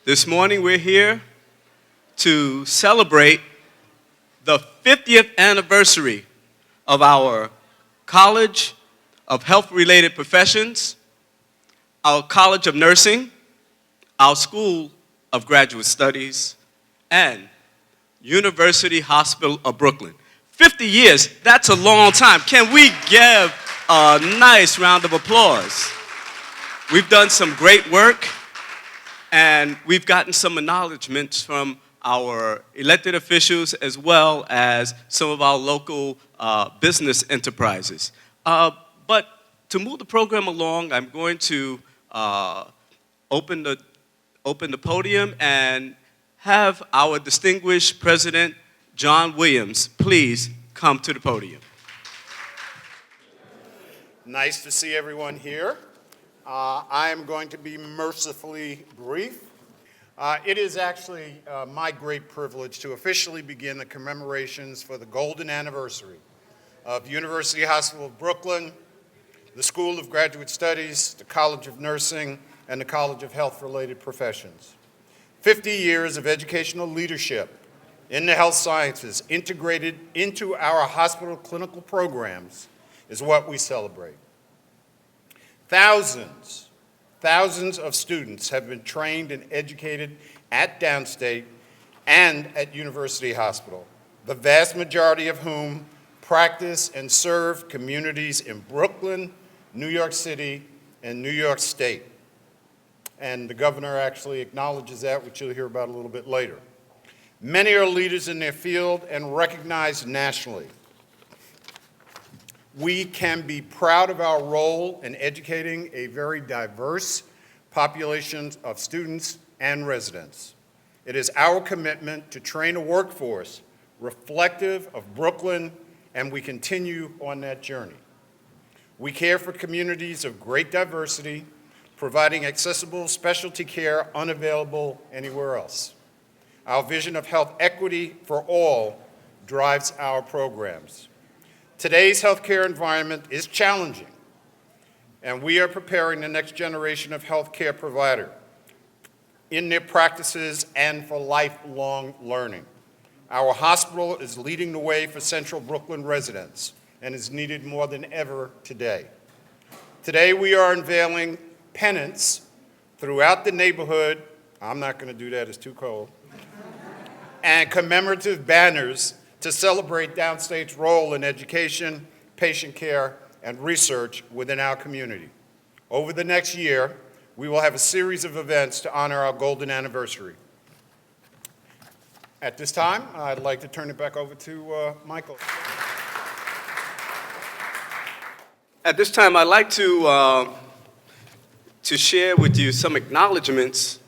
This morning we're here to celebrate the 50th anniversary of our College of Health-Related Professions, our College of Nursing, our School of Graduate Studies, and University Hospital of Brooklyn. 50 years, that's a long time. Can we give a nice round of applause? We've done some great work, and we've gotten some acknowledgements from our elected officials as well as some of our local business enterprises. But to move the program along, I'm going to open the podium and have our distinguished President, John Williams, please come to the podium. Nice to see everyone here. I am going to be mercifully brief. It is actually my great privilege to officially begin the commemorations for the golden anniversary of University Hospital of Brooklyn, the School of Graduate Studies, the College of Nursing, and the College of Health-Related Professions. 50 years of educational leadership in the health sciences integrated into our hospital clinical programs is what we celebrate. Thousands of students have been trained and educated at Downstate and at University Hospital, the vast majority of whom practice and serve communities in Brooklyn, New York City, and New York State. And the governor actually acknowledges that, which you'll hear about a little bit later. Many are leaders in their field and recognized nationally. We can be proud of our role in educating a very diverse population of students and residents. It is our commitment to train a workforce reflective of Brooklyn, and we continue on that journey. We care for communities of great diversity, providing accessible specialty care unavailable anywhere else. Our vision of health equity for all drives our programs. Today's healthcare environment is challenging, and we are preparing the next generation of healthcare provider in their practices and for lifelong learning. Our hospital is leading the way for Central Brooklyn residents and is needed more than ever today. Today we are unveiling pennants throughout the neighborhood. I'm not going to do that, it's too cold. And commemorative banners to celebrate Downstate's role in education, patient care, and research within our community. Over the next year, we will have a series of events to honor our golden anniversary. At this time, I'd like to turn it back over to Michael. At this time, I'd like to share with you some acknowledgements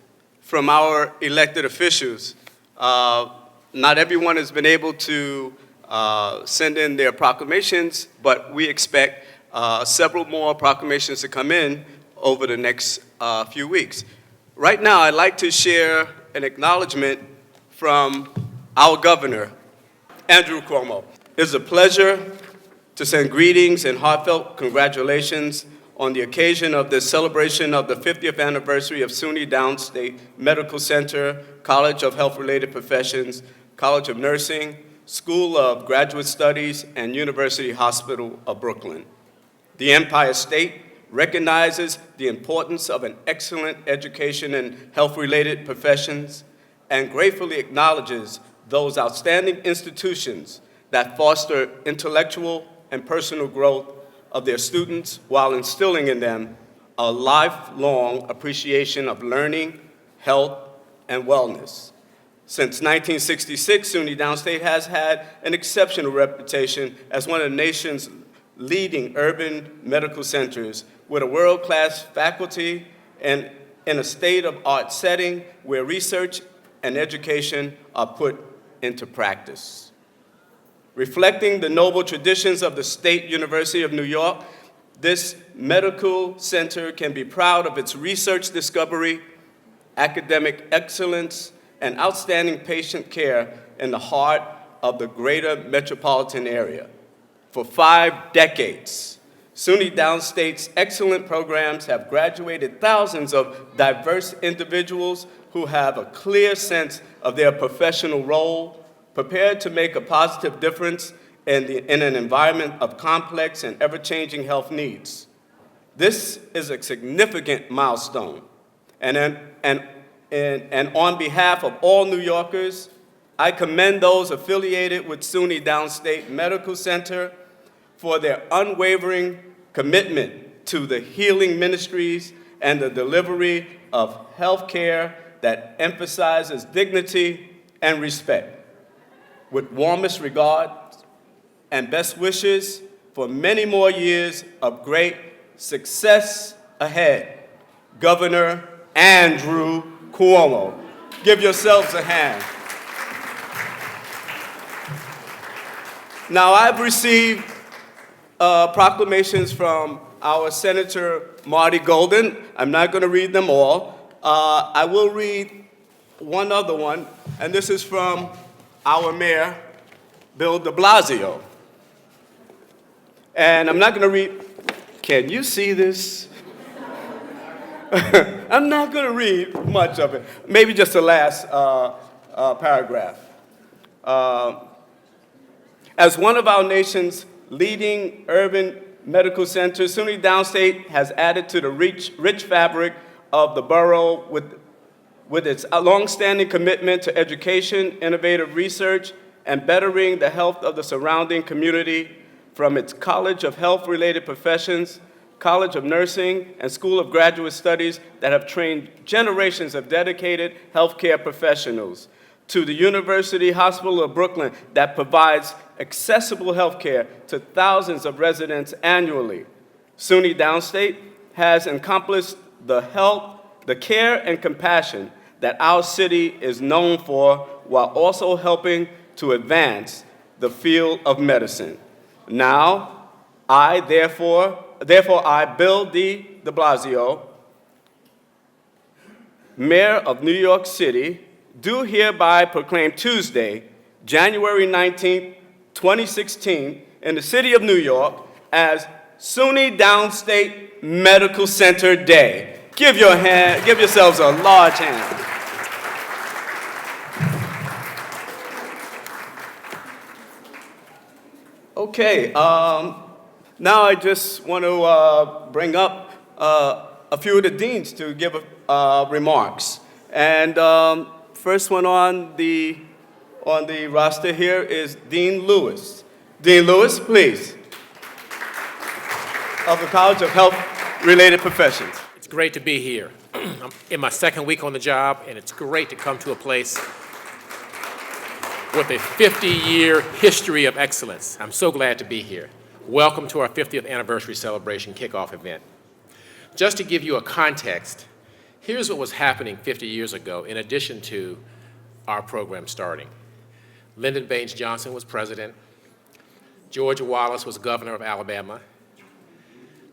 from our elected officials. Not everyone has been able to send in their proclamations, but we expect several more proclamations to come in over the next few weeks. Right now, I'd like to share an acknowledgement from our governor, Andrew Cuomo. It's a pleasure to send greetings and heartfelt congratulations on the occasion of the celebration of the 50th anniversary of SUNY Downstate Medical Center, College of Health-Related Professions, College of Nursing, School of Graduate Studies, and University Hospital of Brooklyn. The Empire State recognizes the importance of an excellent education in health-related professions and gratefully acknowledges those outstanding institutions that foster intellectual and personal growth of their students while instilling in them a lifelong appreciation of learning, health, and wellness. Since 1966, SUNY Downstate has had an exceptional reputation as one of the nation's leading urban medical centers with a world-class faculty and in a state-of-art setting where research and education are put into practice. Reflecting the noble traditions of the State University of New York, this medical center can be proud of its research discovery, academic excellence, and outstanding patient care in the heart of the greater metropolitan area. For 5 decades, SUNY Downstate's excellent programs have graduated thousands of diverse individuals who have a clear sense of their professional role, prepared to make a positive difference in an environment of complex and ever-changing health needs. This is a significant milestone, and on behalf of all New Yorkers, I commend those affiliated with SUNY Downstate Medical Center for their unwavering commitment to the healing ministries and the delivery of health care that emphasizes dignity and respect. With warmest regards and best wishes for many more years of great success ahead, Governor Andrew Cuomo. Give yourselves a hand. Now, I've received proclamations from our Senator Marty Golden. I'm not going to read them all. I will read one other one, and this is from our mayor, Bill de Blasio. And I'm not going to read, can you see this? I'm not going to read much of it, maybe just the last paragraph. As one of our nation's leading urban medical centers, SUNY Downstate has added to the rich fabric of the borough with its longstanding commitment to education, innovative research, and bettering the health of the surrounding community, from its College of Health-Related Professions, College of Nursing, and School of Graduate Studies that have trained generations of dedicated healthcare professionals, to the University Hospital of Brooklyn that provides accessible healthcare to thousands of residents annually. SUNY Downstate has encompassed the health, the care, and compassion that our city is known for, while also helping to advance the field of medicine. Now, I, therefore I, Bill de Blasio, Mayor of New York City, do hereby proclaim Tuesday, January 19th, 2016, in the city of New York as SUNY Downstate Medical Center Day. Give yourselves a large hand. Okay, now I just want to bring up a few of the deans to give remarks. And first one on the roster here is Dean Lewis. Dean Lewis, please, of the College of Health-Related Professions. It's great to be here. I'm in my second week on the job, and it's great to come to a place with a 50-year history of excellence. I'm so glad to be here. Welcome to our 50th anniversary celebration kickoff event. Just to give you a context, here's what was happening 50 years ago in addition to our program starting. Lyndon Baines Johnson was president. George Wallace was governor of Alabama.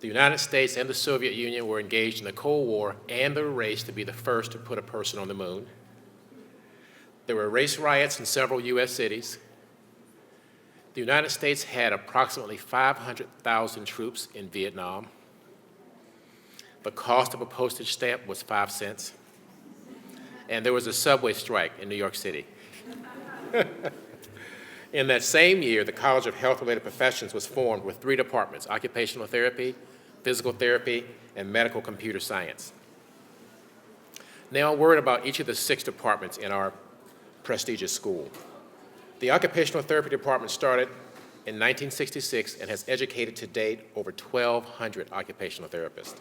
The United States and the Soviet Union were engaged in the Cold War and the race to be the first to put a person on the moon. There were race riots in several U.S. cities. The United States had approximately 500,000 troops in Vietnam. The cost of a postage stamp was 5 cents. And there was a subway strike in New York City. In that same year, the College of Health-Related Professions was formed with 3 departments: occupational therapy, physical therapy, and medical computer science. Now, a word about each of the 6 departments in our prestigious school. The occupational therapy department started in 1966 and has educated to date over 1,200 occupational therapists.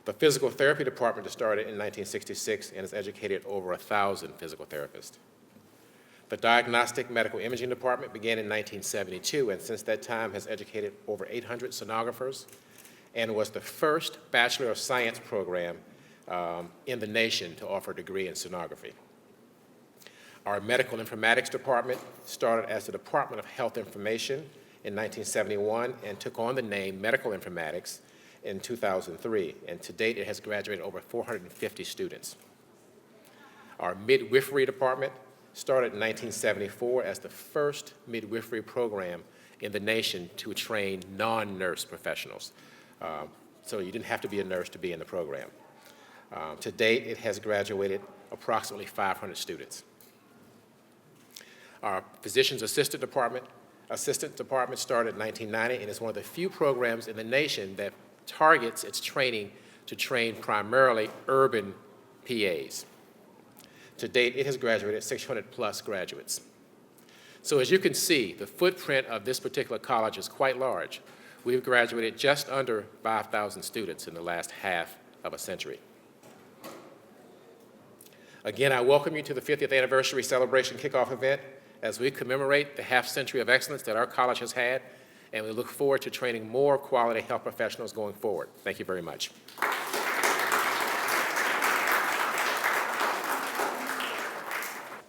The physical therapy department started in 1966 and has educated over 1,000 physical therapists. The Diagnostic Medical Imaging department began in 1972 and since that time has educated over 800 sonographers and was the first Bachelor of Science program in the nation to offer a degree in sonography. Our Medical Informatics department started as the Department of Health Information in 1971 and took on the name Medical Informatics in 2003, and to date it has graduated over 450 students. Our Midwifery department started in 1974 as the first midwifery program in the nation to train non-nurse professionals. So you didn't have to be a nurse to be in the program. To date, it has graduated approximately 500 students. Our Physician's Assistant Department started in 1990 and is one of the few programs in the nation that targets its training to train primarily urban PAs. To date, it has graduated 600 plus graduates. So as you can see, the footprint of this particular college is quite large. We've graduated just under 5,000 students in the last half of a century. Again, I welcome you to the 50th anniversary celebration kickoff event as we commemorate the half century of excellence that our college has had, and we look forward to training more quality health professionals going forward. Thank you very much.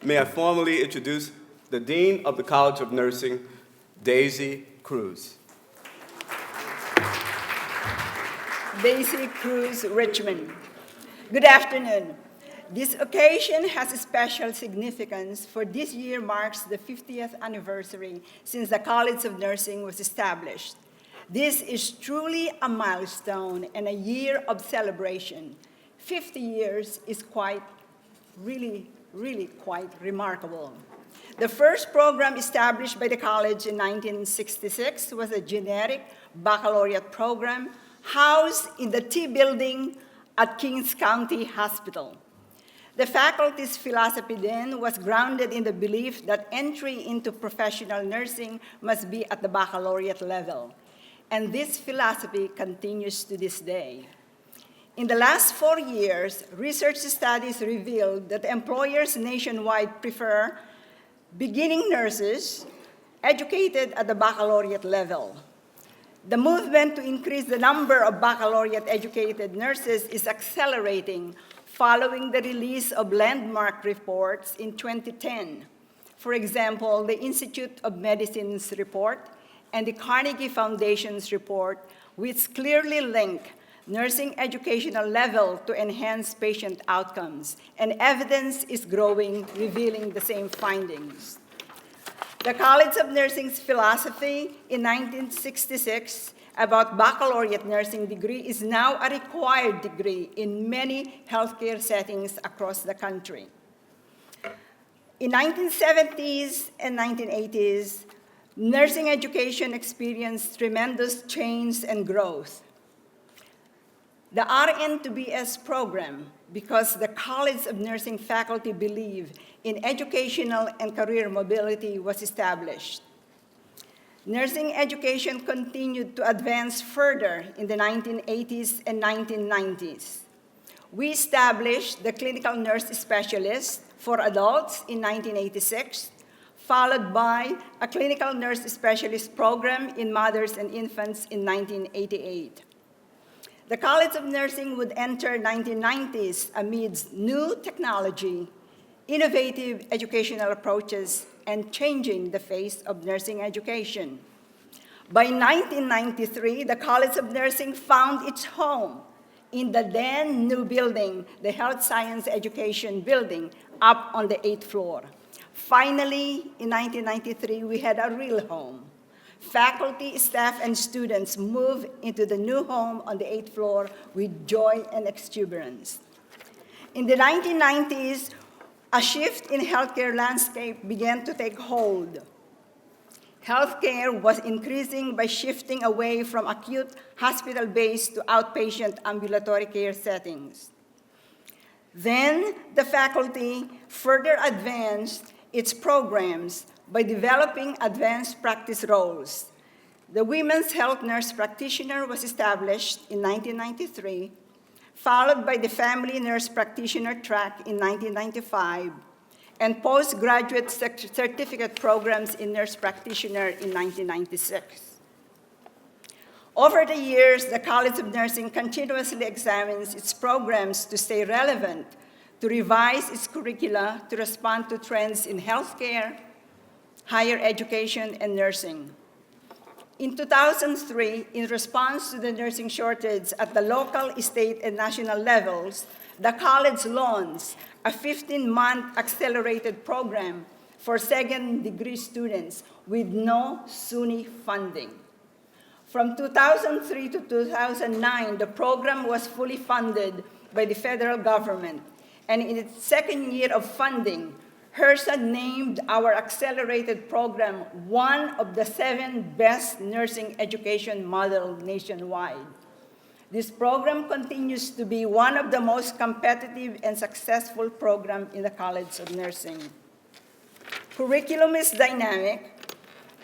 May I formally introduce the Dean of the College of Nursing, Daisy Cruz. Daisy Cruz Richmond. Good afternoon. This occasion has a special significance, for this year marks the 50th anniversary since the College of Nursing was established. This is truly a milestone and a year of celebration. 50 years is really quite remarkable. The first program established by the college in 1966 was a generic baccalaureate program housed in the T building at Kings County Hospital. The faculty's philosophy then was grounded in the belief that entry into professional nursing must be at the baccalaureate level, and this philosophy continues to this day. In the last 4 years, research studies revealed that employers nationwide prefer beginning nurses educated at the baccalaureate level. The movement to increase the number of baccalaureate-educated nurses is accelerating following the release of landmark reports in 2010. For example, the Institute of Medicine's report and the Carnegie Foundation's report, which clearly link nursing educational level to enhance patient outcomes, and evidence is growing revealing the same findings. The College of Nursing's philosophy in 1966 about baccalaureate nursing degree is now a required degree in many healthcare settings across the country. In 1970s and 1980s, nursing education experienced tremendous change and growth. The RN to BS program, because the College of Nursing faculty believe in educational and career mobility, was established. Nursing education continued to advance further in the 1980s and 1990s. We established the clinical nurse specialist for adults in 1986, followed by a clinical nurse specialist program in mothers and infants in 1988. The College of Nursing would enter 1990s amidst new technology, innovative educational approaches, and changing the face of nursing education. By 1993, the College of Nursing found its home in the then new building, the Health Science Education Building, up on the 8th floor. Finally, in 1993, we had a real home. Faculty, staff, and students moved into the new home on the 8th floor with joy and exuberance. In the 1990s, a shift in healthcare landscape began to take hold. Healthcare was increasing by shifting away from acute hospital-based to outpatient ambulatory care settings. Then the faculty further advanced its programs by developing advanced practice roles. The Women's Health Nurse Practitioner was established in 1993, followed by the Family Nurse Practitioner track in 1995, and postgraduate certificate programs in nurse practitioner in 1996. Over the years, the College of Nursing continuously examines its programs to stay relevant, to revise its curricula to respond to trends in healthcare, higher education, and nursing. In 2003, in response to the nursing shortage at the local, state, and national levels, the college launched a 15-month accelerated program for second-degree students with no SUNY funding. From 2003 to 2009, the program was fully funded by the federal government, and in its second year of funding, HRSA named our accelerated program one of the 7 best nursing education models nationwide. This program continues to be one of the most competitive and successful programs in the College of Nursing. Curriculum is dynamic,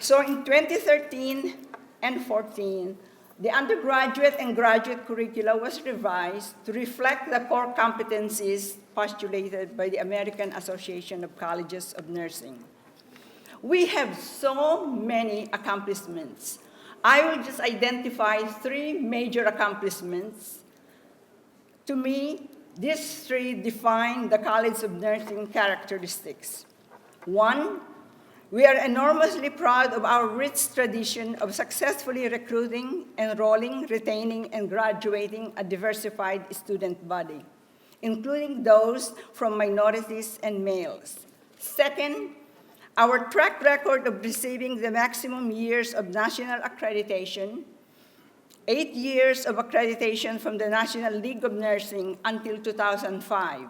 so in 2013 and 14, the undergraduate and graduate curricula was revised to reflect the core competencies postulated by the American Association of Colleges of Nursing. We have so many accomplishments. I will just identify 3 major accomplishments. To me, these 3 define the College of Nursing characteristics. 1, we are enormously proud of our rich tradition of successfully recruiting, enrolling, retaining, and graduating a diversified student body, including those from minorities and males. 2nd, our track record of receiving the maximum years of national accreditation, 8 years of accreditation from the National League of Nursing until 2005.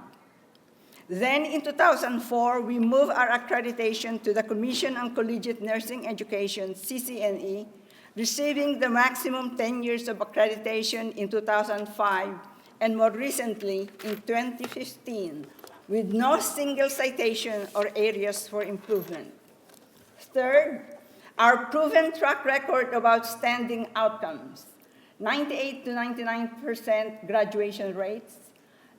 Then in 2004, we moved our accreditation to the Commission on Collegiate Nursing Education, CCNE, receiving the maximum 10 years of accreditation in 2005, and more recently in 2015, with no single citation or areas for improvement. 3rd, our proven track record of outstanding outcomes, 98 to 99% graduation rates,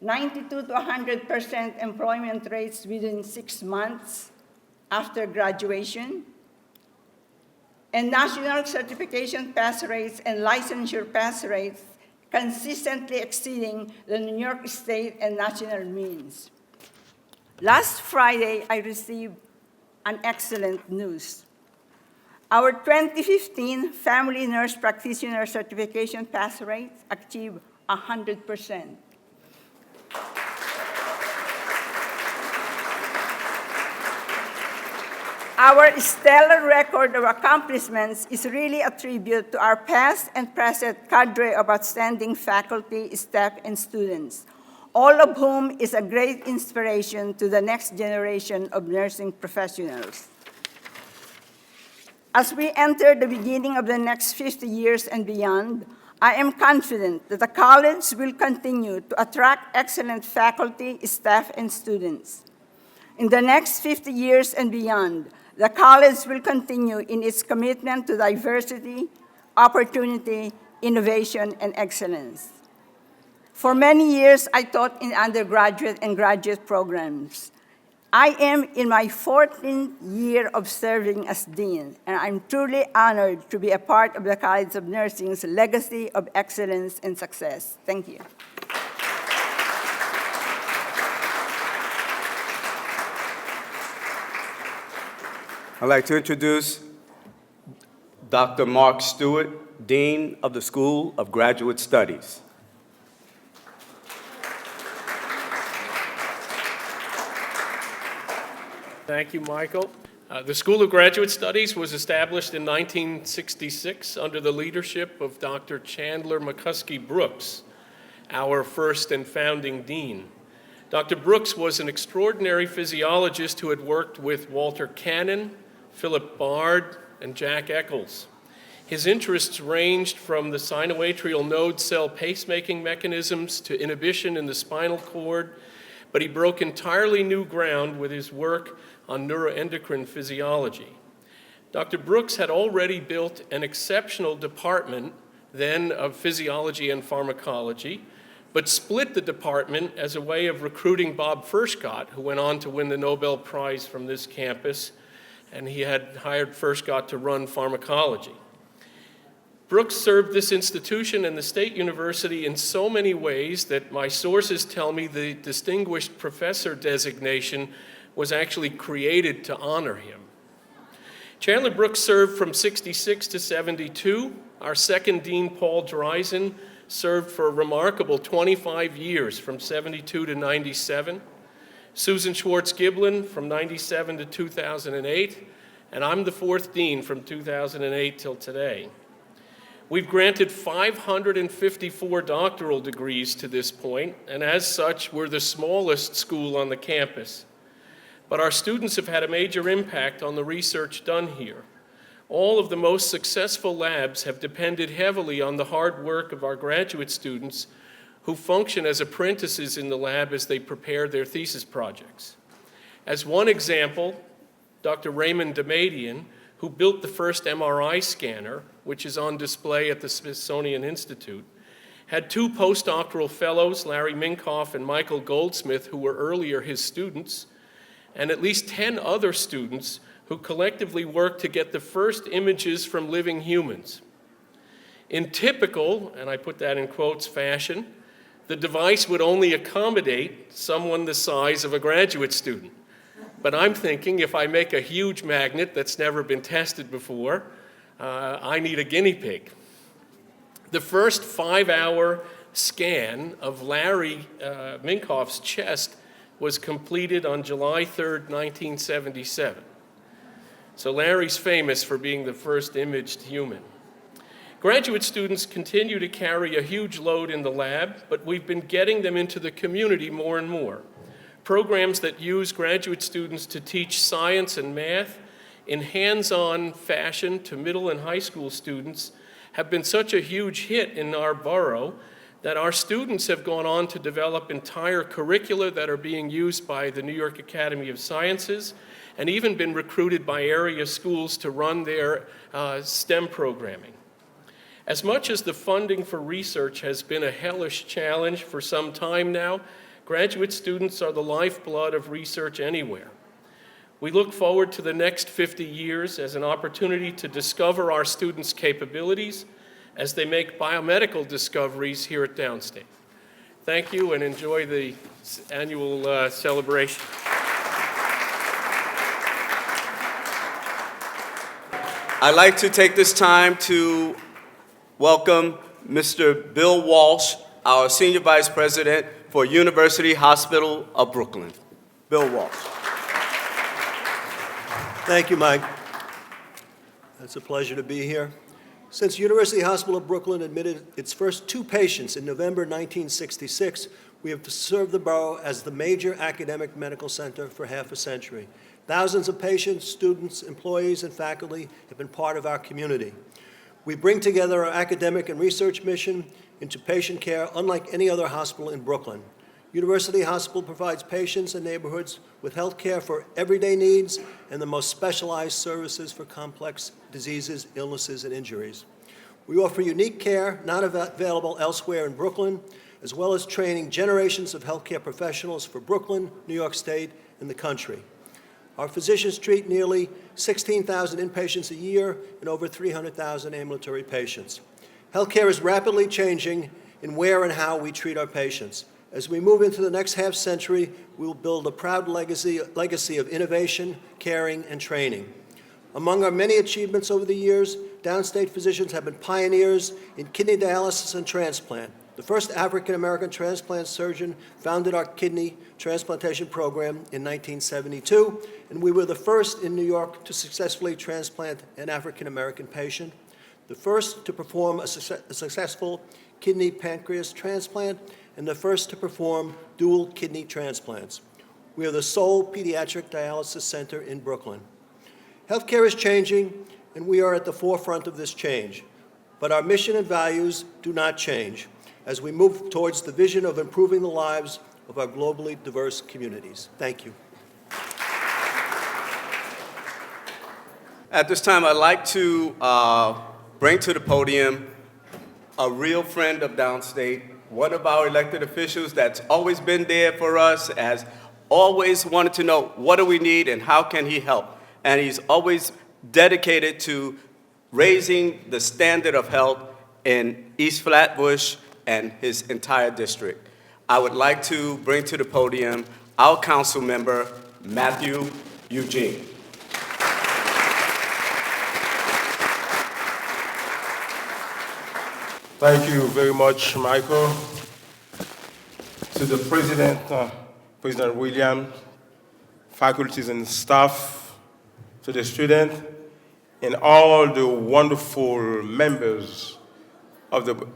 92 to 100% employment rates within 6 months after graduation, and national certification pass rates and licensure pass rates consistently exceeding the New York State and national means. Last Friday, I received an excellent news. Our 2015 Family Nurse Practitioner Certification pass rates achieved 100%. Our stellar record of accomplishments is really a tribute to our past and present cadre of outstanding faculty, staff, and students, all of whom is a great inspiration to the next generation of nursing professionals. As we enter the beginning of the next 50 years and beyond, I am confident that the college will continue to attract excellent faculty, staff, and students. In the next 50 years and beyond, the college will continue in its commitment to diversity, opportunity, innovation, and excellence. For many years, I taught in undergraduate and graduate programs. I am in my 14th year of serving as dean, and I'm truly honored to be a part of the College of Nursing's legacy of excellence and success. Thank you. I'd like to introduce Dr. Mark Stewart, Dean of the School of Graduate Studies. Thank you, Michael. The School of Graduate Studies was established in 1966 under the leadership of Dr. Chandler McCuskey Brooks, our first and founding dean. Dr. Brooks was an extraordinary physiologist who had worked with Walter Cannon, Philip Bard, and Jack Eccles. His interests ranged from the sinoatrial node cell pacemaking mechanisms to inhibition in the spinal cord, but he broke entirely new ground with his work on neuroendocrine physiology. Dr. Brooks had already built an exceptional department then of physiology and pharmacology, but split the department as a way of recruiting Bob Furstgott, who went on to win the Nobel Prize from this campus, and he had hired Furstgott to run pharmacology. Brooks served this institution and the State University in so many ways that my sources tell me the distinguished professor designation was actually created to honor him. Chandler Brooks served from 66 to 72. Our second dean, Paul Dreisen, served for a remarkable 25 years, from 72 to 97. Susan Schwartz-Giblin from 97 to 2008, and I'm the fourth dean from 2008 till today. We've granted 554 doctoral degrees to this point, and as such, we're the smallest school on the campus. But our students have had a major impact on the research done here. All of the most successful labs have depended heavily on the hard work of our graduate students who function as apprentices in the lab as they prepare their thesis projects. As one example, Dr. Raymond Damadian, who built the first MRI scanner, which is on display at the Smithsonian Institute, had two postdoctoral fellows, Larry Minkoff and Michael Goldsmith, who were earlier his students, and at least 10 other students who collectively worked to get the first images from living humans. In typical, and I put that in quotes, fashion, the device would only accommodate someone the size of a graduate student. But I'm thinking if I make a huge magnet that's never been tested before, I need a guinea pig. The first 5-hour scan of Larry Minkoff's chest was completed on July 3rd, 1977. So Larry's famous for being the first imaged human. Graduate students continue to carry a huge load in the lab, but we've been getting them into the community more and more. Programs that use graduate students to teach science and math in hands-on fashion to middle and high school students have been such a huge hit in our borough that our students have gone on to develop entire curricula that are being used by the New York Academy of Sciences and even been recruited by area schools to run their STEM programming. As much as the funding for research has been a hellish challenge for some time now, graduate students are the lifeblood of research anywhere. We look forward to the next 50 years as an opportunity to discover our students' capabilities as they make biomedical discoveries here at Downstate. Thank you and enjoy the annual celebration. I'd like to take this time to welcome Mr. Bill Walsh, our Senior Vice President for University Hospital of Brooklyn. Bill Walsh. Thank you, Mike. It's a pleasure to be here. Since University Hospital of Brooklyn admitted its first 2 patients in November 1966, we have served the borough as the major academic medical center for half a century. Thousands of patients, students, employees, and faculty have been part of our community. We bring together our academic and research mission into patient care unlike any other hospital in Brooklyn. University Hospital provides patients and neighborhoods with health care for everyday needs and the most specialized services for complex diseases, illnesses, and injuries. We offer unique care not available elsewhere in Brooklyn, as well as training generations of healthcare professionals for Brooklyn, New York State, and the country. Our physicians treat nearly 16,000 inpatients a year and over 300,000 ambulatory patients. Healthcare is rapidly changing in where and how we treat our patients. As we move into the next half century, we will build a proud legacy of innovation, caring, and training. Among our many achievements over the years, Downstate physicians have been pioneers in kidney dialysis and transplant. The first African-American transplant surgeon founded our kidney transplantation program in 1972, and we were the first in New York to successfully transplant an African-American patient, the first to perform a successful kidney pancreas transplant, and the first to perform dual kidney transplants. We are the sole pediatric dialysis center in Brooklyn. Healthcare is changing, and we are at the forefront of this change. But our mission and values do not change as we move towards the vision of improving the lives of our globally diverse communities. Thank you. At this time, I'd like to bring to the podium a real friend of Downstate, one of our elected officials that's always been there for us, has always wanted to know what do we need and how can he help. And he's always dedicated to raising the standard of health in East Flatbush and his entire district. I would like to bring to the podium our council member, Matthew Eugene. Thank you very much, Michael. To the President, President Williams, faculties and staff, to the students, and all the wonderful members of the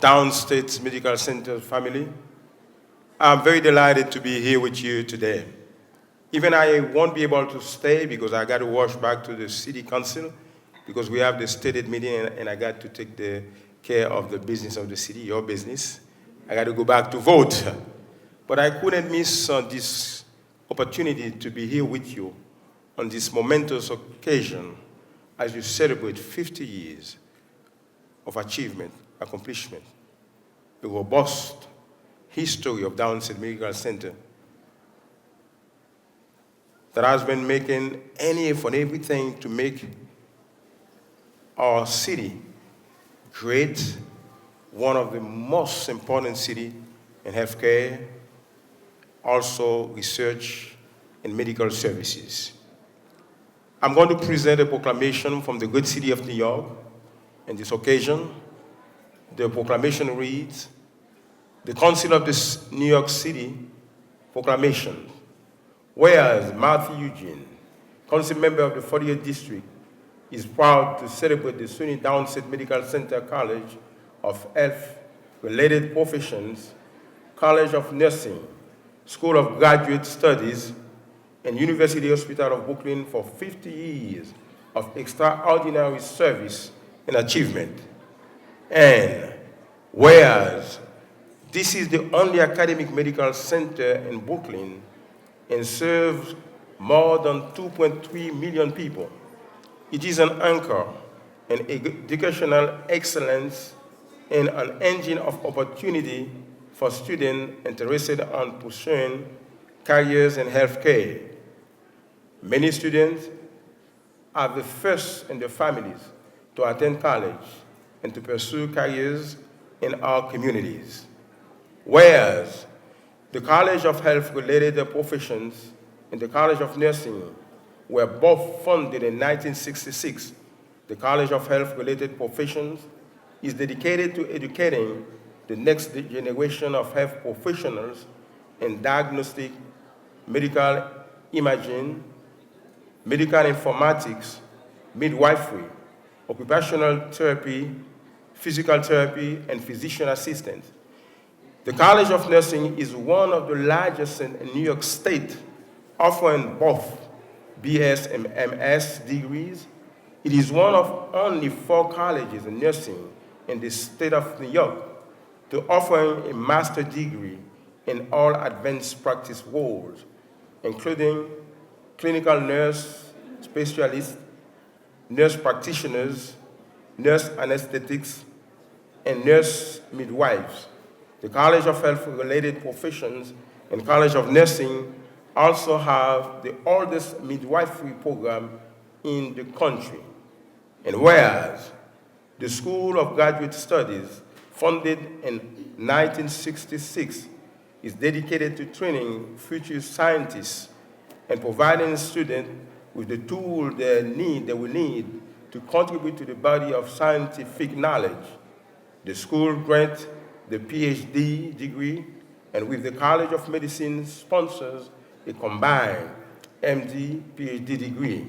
Downstate Medical Center family. I'm very delighted to be here with you today. Even I won't be able to stay because I got to rush back to the city council because we have the stated meeting and I got to take care of the business of the city, your business. I got to go back to vote. But I couldn't miss this opportunity to be here with you on this momentous occasion as you celebrate 50 years of achievement, accomplishment, a robust history of Downstate Medical Center that has been making any effort, everything to make our city great, one of the most important cities in healthcare, also research and medical services. I'm going to present a proclamation from the good city of New York. On this occasion, the proclamation reads, the Council of the New York City Proclamation. Whereas Matthew Eugene, council member of the 40th District, is proud to celebrate the SUNY Downstate Medical Center College of Health-Related Professions, College of Nursing, School of Graduate Studies, and University Hospital of Brooklyn for 50 years of extraordinary service and achievement. And whereas this is the only academic medical center in Brooklyn and serves more than 2.3 million people, it is an anchor in educational excellence and an engine of opportunity for students interested in pursuing careers in healthcare. Many students are the first in their families to attend college and to pursue careers in our communities. Whereas the College of Health-Related Professions and the College of Nursing were both founded in 1966, the College of Health-Related Professions is dedicated to educating the next generation of health professionals in diagnostic, medical imaging, medical informatics, midwifery, occupational therapy, physical therapy, and physician assistants. The College of Nursing is one of the largest in New York State, offering both BS and MS degrees. It is one of only 4 colleges in nursing in the state of New York to offer a master's degree in all advanced practice roles, including clinical nurse specialists, nurse practitioners, nurse anesthetics, and nurse midwives. The College of Health-Related Professions and College of Nursing also have the oldest midwifery program in the country. And whereas the School of Graduate Studies, founded in 1966, is dedicated to training future scientists and providing students with the tools they will need to contribute to the body of scientific knowledge. The school grants the PhD degree, and with the College of Medicine sponsors a combined MD, PhD degree.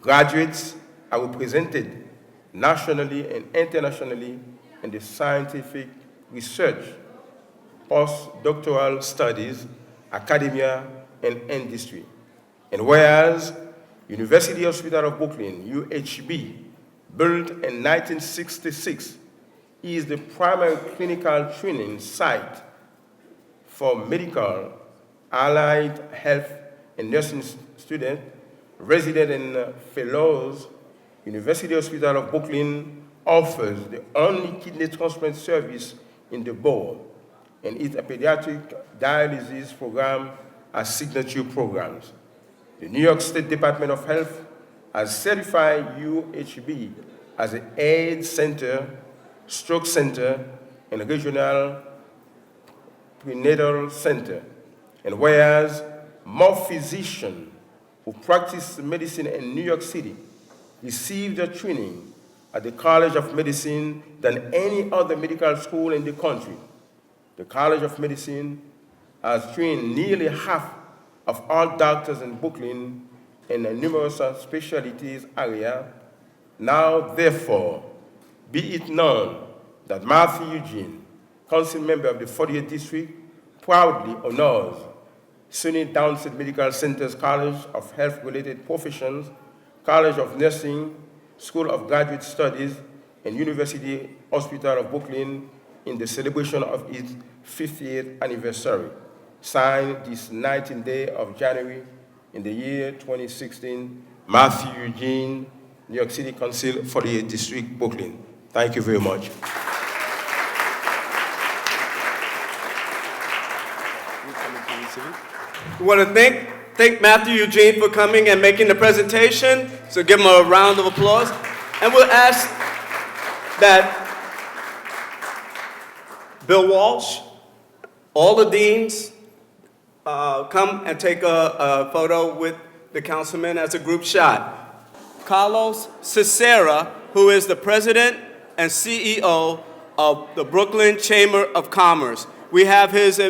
Graduates are represented nationally and internationally in the scientific research, postdoctoral studies, academia, and industry. And whereas University Hospital of Brooklyn, UHB, built in 1966, is the primary clinical training site for medical, allied health, and nursing students, residents, and fellows. University Hospital of Brooklyn offers the only kidney transplant service in the board, and its pediatric dialysis program as signature programs. The New York State Department of Health has certified UHB as an AIDS center, stroke center, and regional prenatal center. And whereas more physicians who practice medicine in New York City receive their training at the College of Medicine than any other medical school in the country, the College of Medicine has trained nearly half of all doctors in Brooklyn in the numerous specialties area. Now, therefore, be it known that Matthew Eugene, council member of the 48th District, proudly honors SUNY Downstate Medical Center's College of Health-Related Professions, College of Nursing, School of Graduate Studies, and University Hospital of Brooklyn in the celebration of its 50th anniversary, signed this 19th day of January in the year 2016, Matthew Eugene, New York City Council, 48th District, Brooklyn. Thank you very much. We want to thank Matthew Eugene for coming and making the presentation, so give him a round of applause. And we'll ask that Bill Walsh, all the deans, come and take a photo with the councilman as a group shot. Carlos Cicera, who is the president and CEO of the Brooklyn Chamber of Commerce. We have his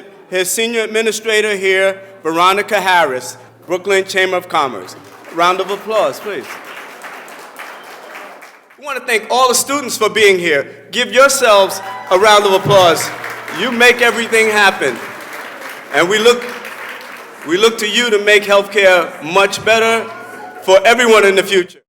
senior administrator here, Veronica Harris, Brooklyn Chamber of Commerce. Round of applause, please. We want to thank all the students for being here. Give yourselves a round of applause. You make everything happen. And we look to you to make healthcare much better for everyone in the future.